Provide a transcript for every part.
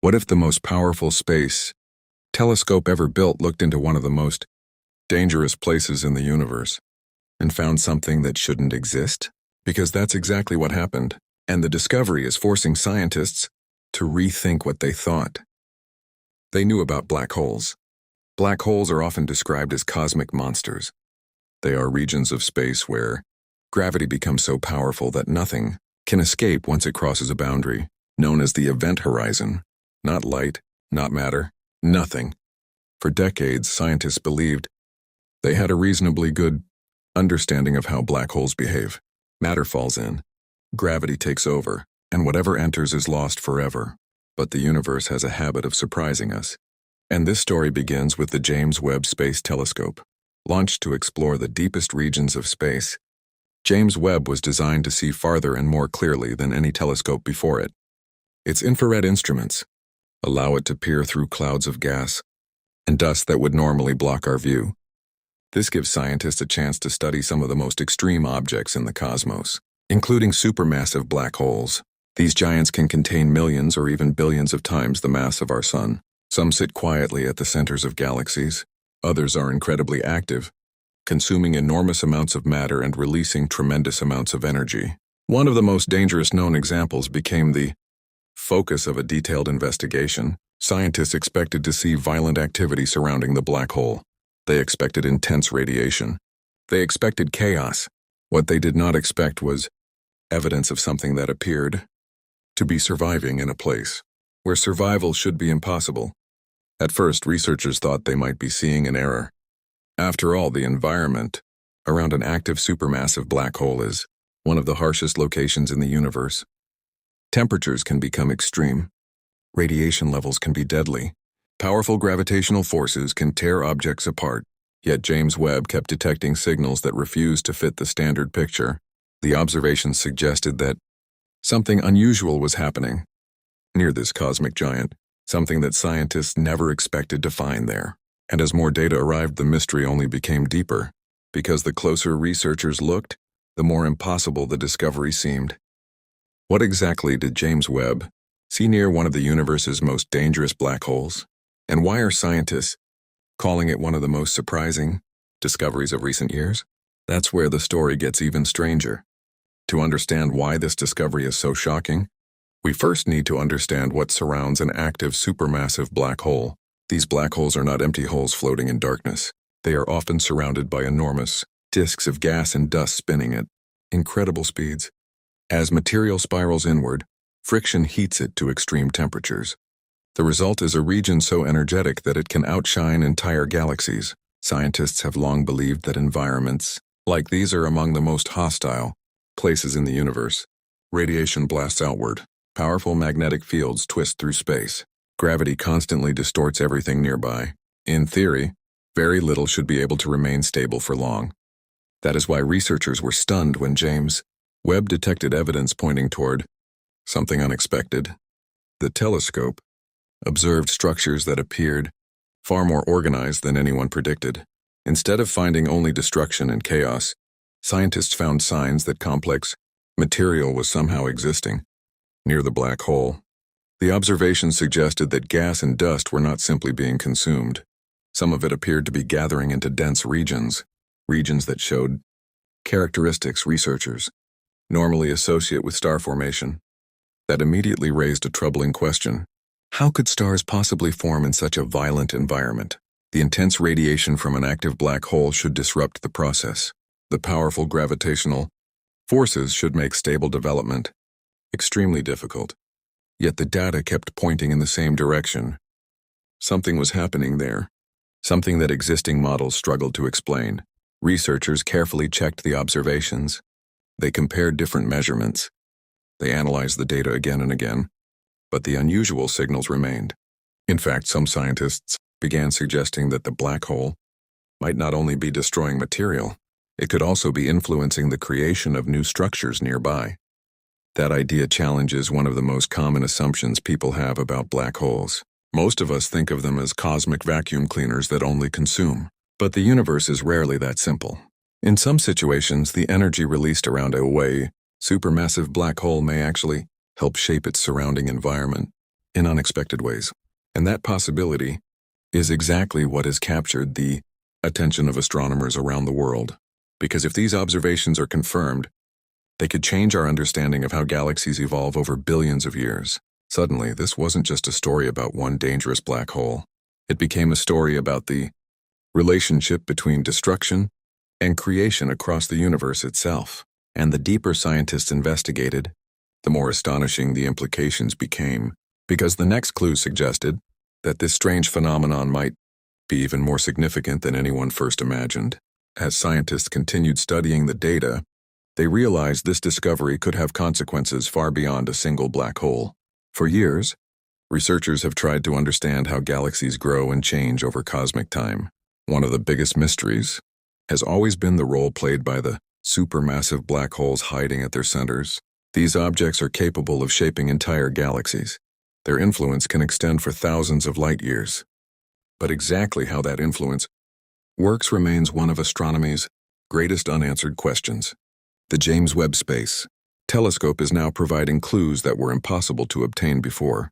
What if the most powerful space telescope ever built looked into one of the most dangerous places in the universe and found something that shouldn't exist? Because that's exactly what happened, and the discovery is forcing scientists to rethink what they thought. They knew about black holes. Black holes are often described as cosmic monsters. They are regions of space where gravity becomes so powerful that nothing can escape once it crosses a boundary, known as the event horizon. Not light, not matter, nothing. For decades, scientists believed they had a reasonably good understanding of how black holes behave. Matter falls in, gravity takes over, and whatever enters is lost forever. But the universe has a habit of surprising us. And this story begins with the James Webb Space Telescope. Launched to explore the deepest regions of space, James Webb was designed to see farther and more clearly than any telescope before it. Its infrared instruments allow it to peer through clouds of gas and dust that would normally block our view. This gives scientists a chance to study some of the most extreme objects in the cosmos, including supermassive black holes. These giants can contain millions or even billions of times the mass of our sun. Some sit quietly at the centers of galaxies. Others are incredibly active, consuming enormous amounts of matter and releasing tremendous amounts of energy. One of the most dangerous known examples became the focus of a detailed investigation. Scientists expected to see violent activity surrounding the black hole. They expected intense radiation. They expected chaos. What they did not expect was evidence of something that appeared to be surviving in a place where survival should be impossible. At first, researchers thought they might be seeing an error. After all, the environment around an active supermassive black hole is one of the harshest locations in the universe. Temperatures can become extreme. Radiation levels can be deadly. Powerful gravitational forces can tear objects apart. Yet James Webb kept detecting signals that refused to fit the standard picture. The observations suggested that something unusual was happening near this cosmic giant, something that scientists never expected to find there. And as more data arrived, the mystery only became deeper. Because the closer researchers looked, the more impossible the discovery seemed. What exactly did James Webb see near one of the universe's most dangerous black holes? And why are scientists calling it one of the most surprising discoveries of recent years? That's where the story gets even stranger. To understand why this discovery is so shocking, we first need to understand what surrounds an active supermassive black hole. These black holes are not empty holes floating in darkness. They are often surrounded by enormous disks of gas and dust spinning at incredible speeds. As material spirals inward, friction heats it to extreme temperatures. The result is a region so energetic that it can outshine entire galaxies. Scientists have long believed that environments like these are among the most hostile places in the universe. Radiation blasts outward. Powerful magnetic fields twist through space. Gravity constantly distorts everything nearby. In theory, very little should be able to remain stable for long. That is why researchers were stunned when James Webb detected evidence pointing toward something unexpected. The telescope observed structures that appeared far more organized than anyone predicted. Instead of finding only destruction and chaos, scientists found signs that complex material was somehow existing near the black hole. The observations suggested that gas and dust were not simply being consumed. Some of it appeared to be gathering into dense regions that showed characteristics researchers normally associate with star formation. That immediately raised a troubling question. How could stars possibly form in such a violent environment? The intense radiation from an active black hole should disrupt the process. The powerful gravitational forces should make stable development extremely difficult. Yet the data kept pointing in the same direction. Something was happening there, something that existing models struggled to explain. Researchers carefully checked the observations. They compared different measurements. They analyzed the data again and again, but the unusual signals remained. In fact, some scientists began suggesting that the black hole might not only be destroying material, it could also be influencing the creation of new structures nearby. That idea challenges one of the most common assumptions people have about black holes. Most of us think of them as cosmic vacuum cleaners that only consume. But the universe is rarely that simple. In some situations, the energy released around a supermassive black hole may actually help shape its surrounding environment. in unexpected ways. And that possibility is exactly what has captured the attention of astronomers around the world. Because if these observations are confirmed, they could change our understanding of how galaxies evolve over billions of years. Suddenly, this wasn't just a story about one dangerous black hole. It became a story about the relationship between destruction and creation across the universe itself. And the deeper scientists investigated, the more astonishing the implications became, because the next clue suggested that this strange phenomenon might be even more significant than anyone first imagined. As scientists continued studying the data, they realized this discovery could have consequences far beyond a single black hole. For years, researchers have tried to understand how galaxies grow and change over cosmic time. One of the biggest mysteries has always been the role played by the supermassive black holes hiding at their centers. These objects are capable of shaping entire galaxies. Their influence can extend for thousands of light years. But exactly how that influence works remains one of astronomy's greatest unanswered questions. The James Webb Space Telescope is now providing clues that were impossible to obtain before.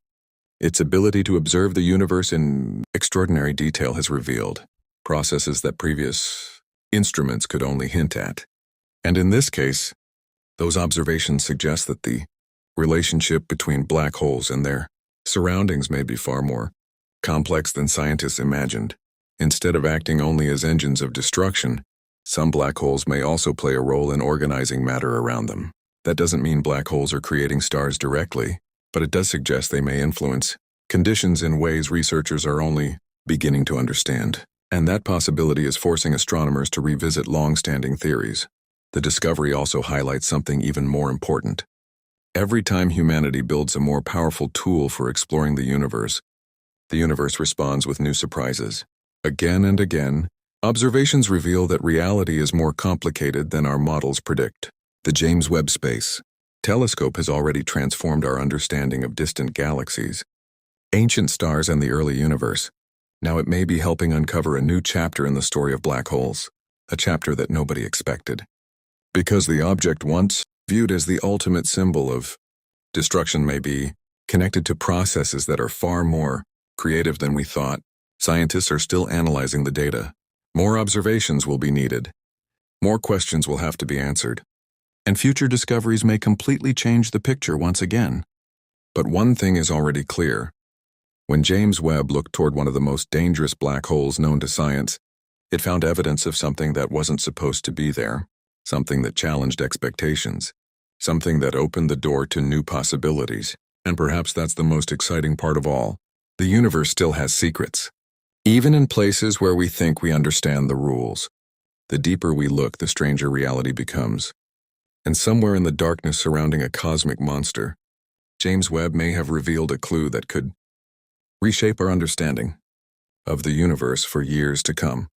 Its ability to observe the universe in extraordinary detail has revealed processes that previous instruments could only hint at. And in this case, those observations suggest that the relationship between black holes and their surroundings may be far more complex than scientists imagined. Instead of acting only as engines of destruction, some black holes may also play a role in organizing matter around them. That doesn't mean black holes are creating stars directly, but it does suggest they may influence conditions in ways researchers are only beginning to understand. And that possibility is forcing astronomers to revisit long-standing theories. The discovery also highlights something even more important. Every time humanity builds a more powerful tool for exploring the universe responds with new surprises. Again and again, observations reveal that reality is more complicated than our models predict. The James Webb Space Telescope has already transformed our understanding of distant galaxies, ancient stars, and the early universe. Now it may be helping uncover a new chapter in the story of black holes, a chapter that nobody expected. Because the object once viewed as the ultimate symbol of destruction may be connected to processes that are far more creative than we thought. Scientists are still analyzing the data. More observations will be needed. More questions will have to be answered. And future discoveries may completely change the picture once again. But one thing is already clear. When James Webb looked toward one of the most dangerous black holes known to science, it found evidence of something that wasn't supposed to be there, something that challenged expectations, something that opened the door to new possibilities. And perhaps that's the most exciting part of all. The universe still has secrets. Even in places where we think we understand the rules, the deeper we look, the stranger reality becomes. And somewhere in the darkness surrounding a cosmic monster, James Webb may have revealed a clue that could reshape our understanding of the universe for years to come.